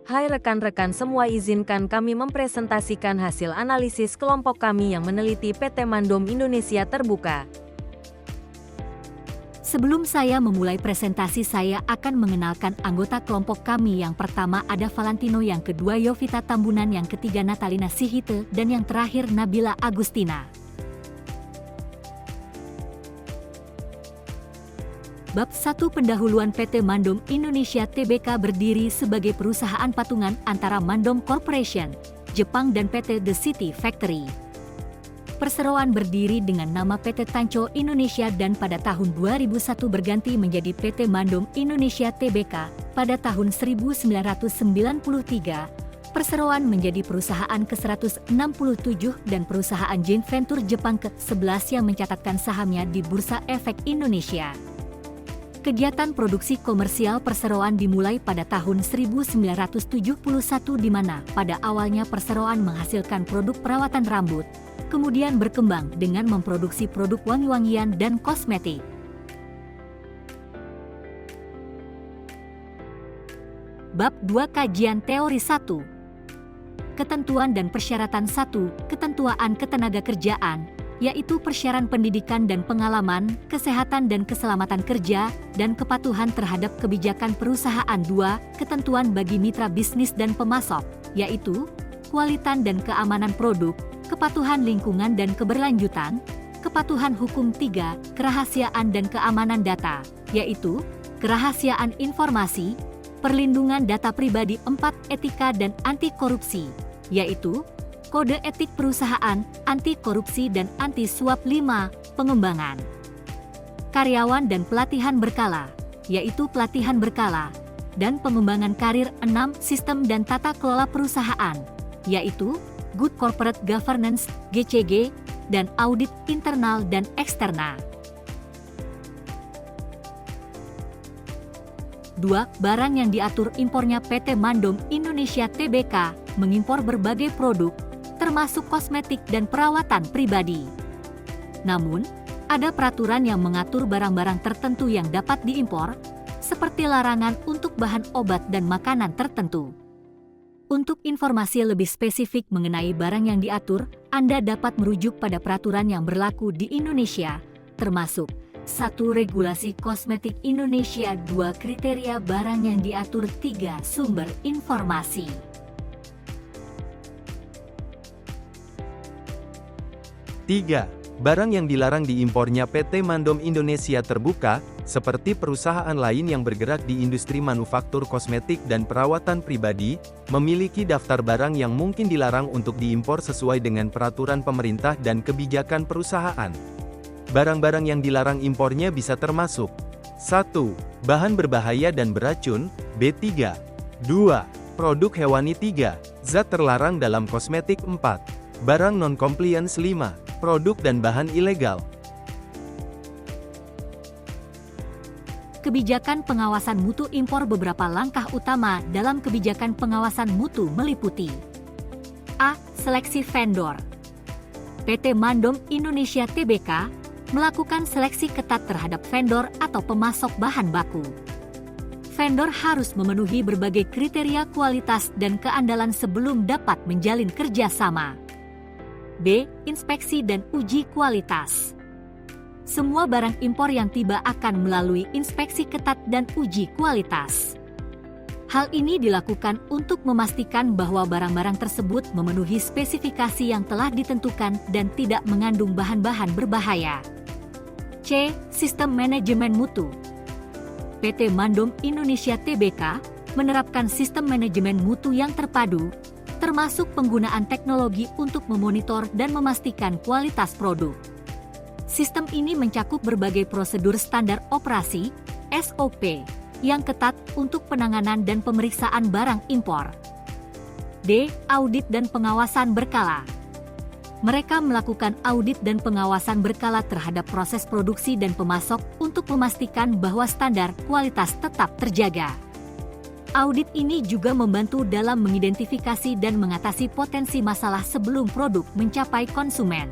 Hai rekan-rekan semua, izinkan kami mempresentasikan hasil analisis kelompok kami yang meneliti PT Mandom Indonesia Terbuka. Sebelum saya memulai presentasi, saya akan mengenalkan anggota kelompok kami. Yang pertama ada Valentino, yang kedua Yovita Tambunan, yang ketiga Natalina Sihite, dan yang terakhir Nabila Agustina. Bab 1. Pendahuluan. PT Mandom Indonesia Tbk berdiri sebagai perusahaan patungan antara Mandom Corporation, Jepang dan PT The City Factory. Perseroan berdiri dengan nama PT Tanco Indonesia dan pada tahun 2001 berganti menjadi PT Mandom Indonesia Tbk. Pada tahun 1993, perseroan menjadi perusahaan ke-167 dan perusahaan joint venture Jepang ke-11 yang mencatatkan sahamnya di Bursa Efek Indonesia. Kegiatan produksi komersial perseroan dimulai pada tahun 1971 di mana pada awalnya perseroan menghasilkan produk perawatan rambut, kemudian berkembang dengan memproduksi produk wangi-wangian dan kosmetik. Bab 2. Kajian teori 1. Ketentuan dan persyaratan 1. Ketentuan ketenagakerjaan, yaitu persyarat pendidikan dan pengalaman, kesehatan dan keselamatan kerja, dan kepatuhan terhadap kebijakan perusahaan. 2. Ketentuan bagi mitra bisnis dan pemasok, yaitu kualitas dan keamanan produk, kepatuhan lingkungan dan keberlanjutan, kepatuhan hukum. 3. Kerahasiaan dan keamanan data, yaitu kerahasiaan informasi, perlindungan data pribadi. 4. Etika dan anti korupsi, yaitu kode etik perusahaan, anti korupsi dan anti suap. 5. Pengembangan karyawan dan pelatihan berkala, yaitu pelatihan berkala dan pengembangan karir. 6. Sistem dan tata kelola perusahaan, yaitu Good Corporate Governance (GCG) dan audit internal dan eksternal. 2. Barang yang diatur impornya. PT Mandom Indonesia Tbk mengimpor berbagai produk, termasuk kosmetik dan perawatan pribadi. Namun, ada peraturan yang mengatur barang-barang tertentu yang dapat diimpor, seperti larangan untuk bahan obat dan makanan tertentu. Untuk informasi lebih spesifik mengenai barang yang diatur, Anda dapat merujuk pada peraturan yang berlaku di Indonesia, termasuk 1. Regulasi Kosmetik Indonesia. 2. Kriteria barang yang diatur. 3. Sumber informasi. Tiga, barang yang dilarang diimpornya. PT Mandom Indonesia Terbuka, seperti perusahaan lain yang bergerak di industri manufaktur kosmetik dan perawatan pribadi, memiliki daftar barang yang mungkin dilarang untuk diimpor sesuai dengan peraturan pemerintah dan kebijakan perusahaan. Barang-barang yang dilarang impornya bisa termasuk 1. Bahan berbahaya dan beracun, B3. 2. Produk hewani. 3. Zat terlarang dalam kosmetik. 4. Barang non-compliance. 5. Produk dan bahan ilegal. Kebijakan pengawasan mutu impor. Beberapa langkah utama dalam kebijakan pengawasan mutu meliputi: A. Seleksi vendor. PT Mandom Indonesia Tbk melakukan seleksi ketat terhadap vendor atau pemasok bahan baku. Vendor harus memenuhi berbagai kriteria kualitas dan keandalan sebelum dapat menjalin kerjasama. B. Inspeksi dan uji kualitas. Semua barang impor yang tiba akan melalui inspeksi ketat dan uji kualitas. Hal ini dilakukan untuk memastikan bahwa barang-barang tersebut memenuhi spesifikasi yang telah ditentukan dan tidak mengandung bahan-bahan berbahaya. C. Sistem manajemen mutu. PT Mandom Indonesia Tbk menerapkan sistem manajemen mutu yang terpadu, termasuk penggunaan teknologi untuk memonitor dan memastikan kualitas produk. Sistem ini mencakup berbagai prosedur standar operasi (SOP) yang ketat untuk penanganan dan pemeriksaan barang impor. D. Audit dan pengawasan berkala. Mereka melakukan audit dan pengawasan berkala terhadap proses produksi dan pemasok untuk memastikan bahwa standar kualitas tetap terjaga. Audit ini juga membantu dalam mengidentifikasi dan mengatasi potensi masalah sebelum produk mencapai konsumen.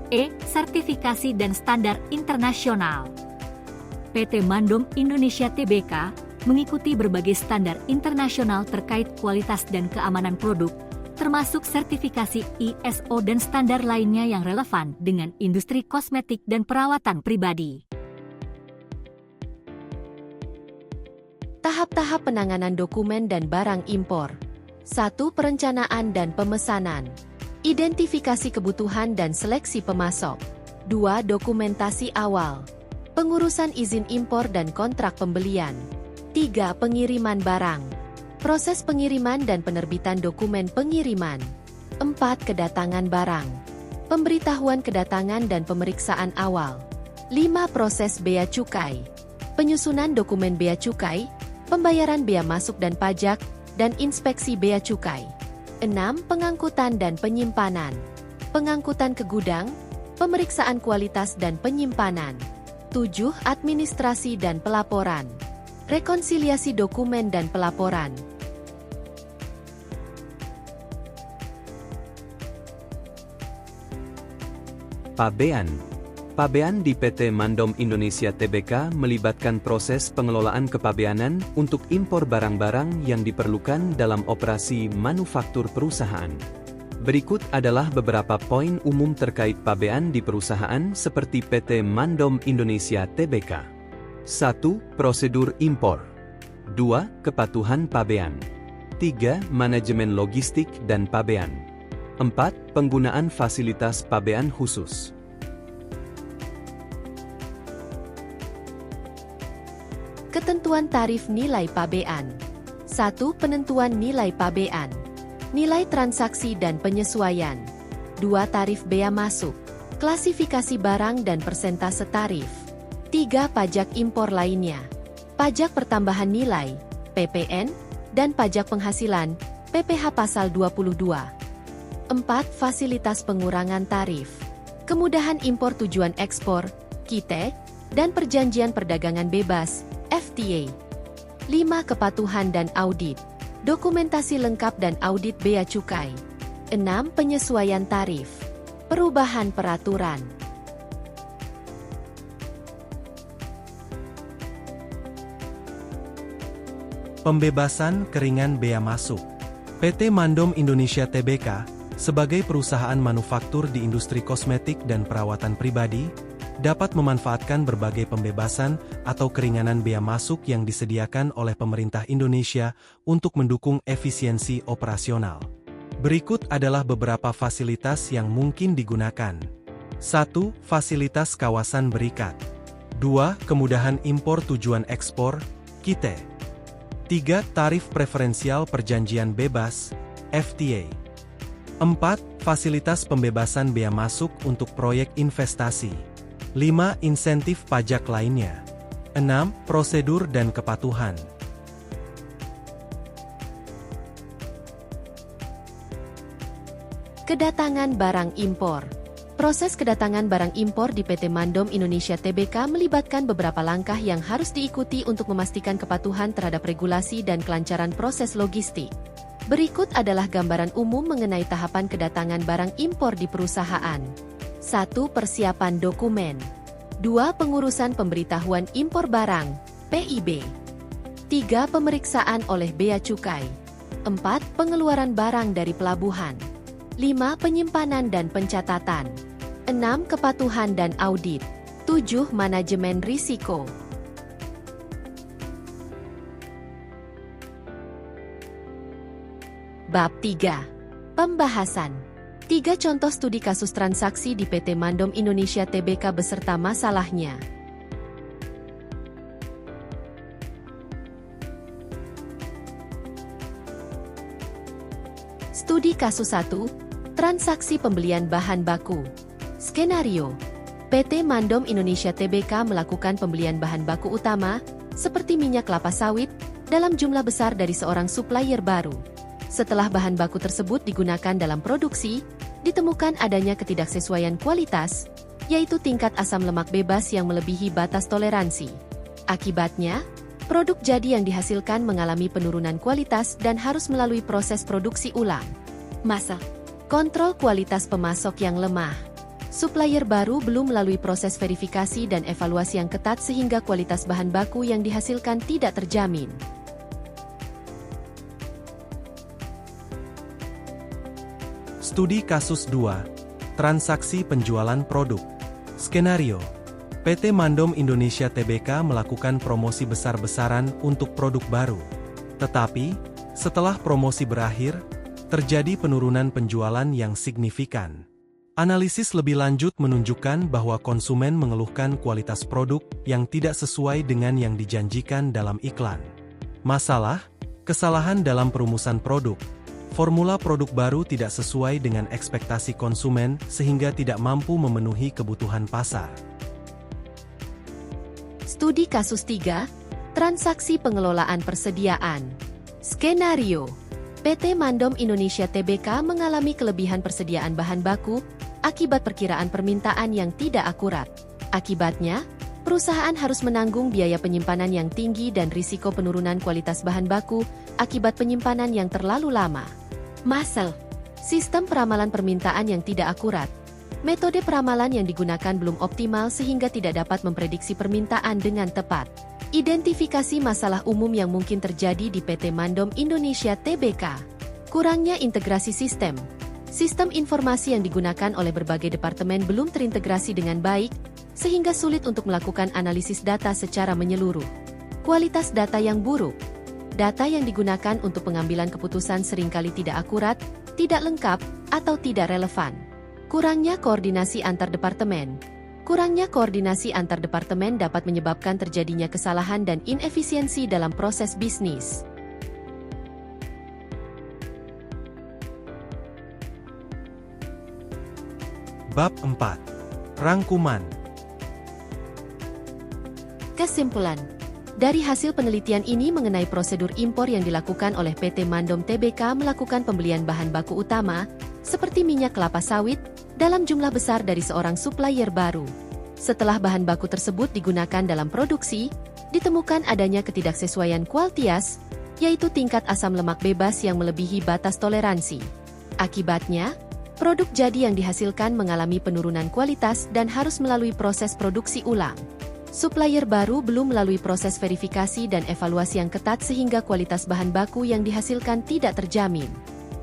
E. Sertifikasi dan standar internasional. PT Mandom Indonesia Tbk mengikuti berbagai standar internasional terkait kualitas dan keamanan produk, termasuk sertifikasi ISO dan standar lainnya yang relevan dengan industri kosmetik dan perawatan pribadi. Tahap-tahap penanganan dokumen dan barang impor. 1. Perencanaan dan pemesanan. Identifikasi kebutuhan dan seleksi pemasok. 2. Dokumentasi awal. Pengurusan izin impor dan kontrak pembelian. 3. Pengiriman barang. Proses pengiriman dan penerbitan dokumen pengiriman. 4. Kedatangan barang. Pemberitahuan kedatangan dan pemeriksaan awal. 5. Proses bea cukai. Penyusunan dokumen bea cukai, pembayaran bea masuk dan pajak, dan inspeksi bea cukai. 6. Pengangkutan dan penyimpanan. Pengangkutan ke gudang, pemeriksaan kualitas dan penyimpanan. 7. Administrasi dan pelaporan. Rekonsiliasi dokumen dan pelaporan. Pabean. Pabean di PT Mandom Indonesia Tbk melibatkan proses pengelolaan kepabeanan untuk impor barang-barang yang diperlukan dalam operasi manufaktur perusahaan. Berikut adalah beberapa poin umum terkait pabean di perusahaan seperti PT Mandom Indonesia Tbk. 1. Prosedur impor. 2. Kepatuhan pabean. 3. Manajemen logistik dan pabean. 4. Penggunaan fasilitas pabean khusus. Ketentuan tarif nilai pabean. 1. Penentuan nilai pabean. Nilai transaksi dan penyesuaian. 2. Tarif bea masuk. Klasifikasi barang dan persentase tarif. 3. Pajak impor lainnya. Pajak pertambahan nilai, PPN, dan pajak penghasilan, PPh pasal 22. 4. Fasilitas pengurangan tarif. Kemudahan impor tujuan ekspor, KITE, dan perjanjian perdagangan bebas, FTA. 5. Kepatuhan dan audit. Dokumentasi lengkap dan audit bea cukai. 6. Penyesuaian tarif. Perubahan peraturan. Pembebasan keringan bea masuk. PT Mandom Indonesia Tbk, sebagai perusahaan manufaktur di industri kosmetik dan perawatan pribadi, dapat memanfaatkan berbagai pembebasan atau keringanan bea masuk yang disediakan oleh pemerintah Indonesia untuk mendukung efisiensi operasional. Berikut adalah beberapa fasilitas yang mungkin digunakan. 1. Fasilitas kawasan berikat. 2. Kemudahan impor tujuan ekspor, KITE. 3. Tarif preferensial perjanjian bebas, FTA. 4. Fasilitas pembebasan bea masuk untuk proyek investasi. 5. Insentif pajak lainnya. 6. Prosedur dan kepatuhan. Kedatangan barang impor. Proses kedatangan barang impor di PT Mandom Indonesia Tbk melibatkan beberapa langkah yang harus diikuti untuk memastikan kepatuhan terhadap regulasi dan kelancaran proses logistik. Berikut adalah gambaran umum mengenai tahapan kedatangan barang impor di perusahaan. 1. Persiapan dokumen. 2. Pengurusan pemberitahuan impor barang, PIB. 3. Pemeriksaan oleh bea cukai. 4. Pengeluaran barang dari pelabuhan. 5. Penyimpanan dan pencatatan. 6. Kepatuhan dan audit. 7. Manajemen risiko. Bab 3. Pembahasan. 3 contoh studi kasus transaksi di PT Mandom Indonesia Tbk beserta masalahnya. Studi kasus 1. Transaksi pembelian bahan baku. Skenario. PT Mandom Indonesia Tbk melakukan pembelian bahan baku utama, seperti minyak kelapa sawit, dalam jumlah besar dari seorang supplier baru. Setelah bahan baku tersebut digunakan dalam produksi, ditemukan adanya ketidaksesuaian kualitas, yaitu tingkat asam lemak bebas yang melebihi batas toleransi. Akibatnya, produk jadi yang dihasilkan mengalami penurunan kualitas dan harus melalui proses produksi ulang. Kontrol kualitas pemasok yang lemah. Supplier baru belum melalui proses verifikasi dan evaluasi yang ketat sehingga kualitas bahan baku yang dihasilkan tidak terjamin. Studi kasus 2. Transaksi penjualan produk. Skenario. PT Mandom Indonesia Tbk melakukan promosi besar-besaran untuk produk baru. Tetapi, setelah promosi berakhir, terjadi penurunan penjualan yang signifikan. Analisis lebih lanjut menunjukkan bahwa konsumen mengeluhkan kualitas produk yang tidak sesuai dengan yang dijanjikan dalam iklan. Masalah, kesalahan dalam perumusan produk. Formula produk baru tidak sesuai dengan ekspektasi konsumen sehingga tidak mampu memenuhi kebutuhan pasar. Studi kasus 3, transaksi pengelolaan persediaan. Skenario. PT Mandom Indonesia Tbk mengalami kelebihan persediaan bahan baku akibat perkiraan permintaan yang tidak akurat. Akibatnya, perusahaan harus menanggung biaya penyimpanan yang tinggi dan risiko penurunan kualitas bahan baku akibat penyimpanan yang terlalu lama. Masal, sistem peramalan permintaan yang tidak akurat. Metode peramalan yang digunakan belum optimal sehingga tidak dapat memprediksi permintaan dengan tepat. Identifikasi masalah umum yang mungkin terjadi di PT Mandom Indonesia Tbk. Kurangnya integrasi sistem. Sistem informasi yang digunakan oleh berbagai departemen belum terintegrasi dengan baik, sehingga sulit untuk melakukan analisis data secara menyeluruh. Kualitas data yang buruk. Data yang digunakan untuk pengambilan keputusan seringkali tidak akurat, tidak lengkap, atau tidak relevan. Kurangnya koordinasi antar departemen. Kurangnya koordinasi antar departemen dapat menyebabkan terjadinya kesalahan dan inefisiensi dalam proses bisnis. Bab 4. Rangkuman. Kesimpulan. Dari hasil penelitian ini mengenai prosedur impor yang dilakukan oleh PT Mandom Tbk melakukan pembelian bahan baku utama, seperti minyak kelapa sawit, dalam jumlah besar dari seorang supplier baru. Setelah bahan baku tersebut digunakan dalam produksi, ditemukan adanya ketidaksesuaian kualitas, yaitu tingkat asam lemak bebas yang melebihi batas toleransi. Akibatnya, produk jadi yang dihasilkan mengalami penurunan kualitas dan harus melalui proses produksi ulang. Supplier baru belum melalui proses verifikasi dan evaluasi yang ketat sehingga kualitas bahan baku yang dihasilkan tidak terjamin.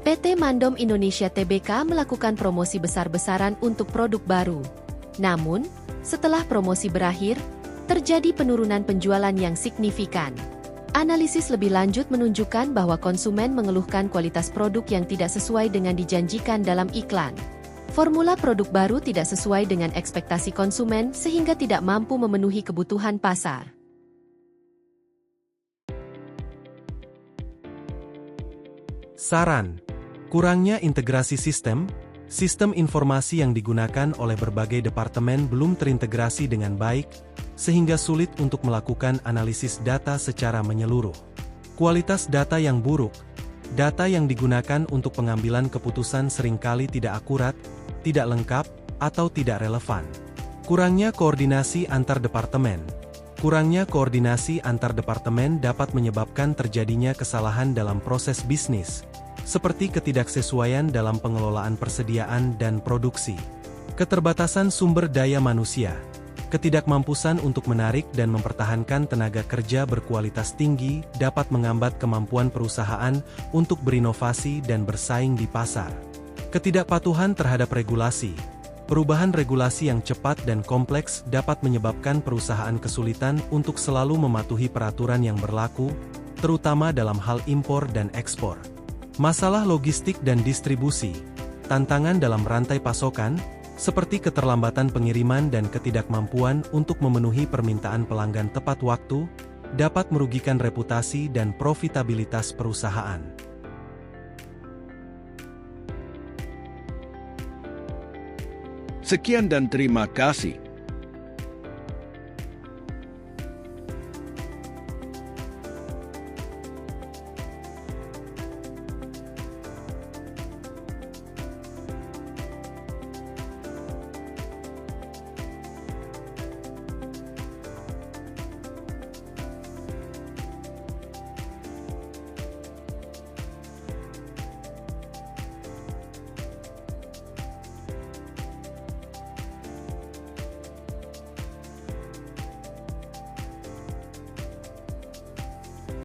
PT Mandom Indonesia Tbk melakukan promosi besar-besaran untuk produk baru. Namun, setelah promosi berakhir, terjadi penurunan penjualan yang signifikan. Analisis lebih lanjut menunjukkan bahwa konsumen mengeluhkan kualitas produk yang tidak sesuai dengan dijanjikan dalam iklan. Formula produk baru tidak sesuai dengan ekspektasi konsumen sehingga tidak mampu memenuhi kebutuhan pasar. Saran. Kurangnya integrasi sistem informasi yang digunakan oleh berbagai departemen belum terintegrasi dengan baik, sehingga sulit untuk melakukan analisis data secara menyeluruh. Kualitas data yang buruk. Data yang digunakan untuk pengambilan keputusan seringkali tidak akurat, tidak lengkap, atau tidak relevan. Kurangnya koordinasi antar departemen. Kurangnya koordinasi antar departemen dapat menyebabkan terjadinya kesalahan dalam proses bisnis, seperti ketidaksesuaian dalam pengelolaan persediaan dan produksi. Keterbatasan sumber daya manusia. Ketidakmampuan untuk menarik dan mempertahankan tenaga kerja berkualitas tinggi dapat menghambat kemampuan perusahaan untuk berinovasi dan bersaing di pasar. Ketidakpatuhan terhadap regulasi. Perubahan regulasi yang cepat dan kompleks dapat menyebabkan perusahaan kesulitan untuk selalu mematuhi peraturan yang berlaku, terutama dalam hal impor dan ekspor. Masalah logistik dan distribusi. Tantangan dalam rantai pasokan, seperti keterlambatan pengiriman dan ketidakmampuan untuk memenuhi permintaan pelanggan tepat waktu, dapat merugikan reputasi dan profitabilitas perusahaan. Sekian dan terima kasih.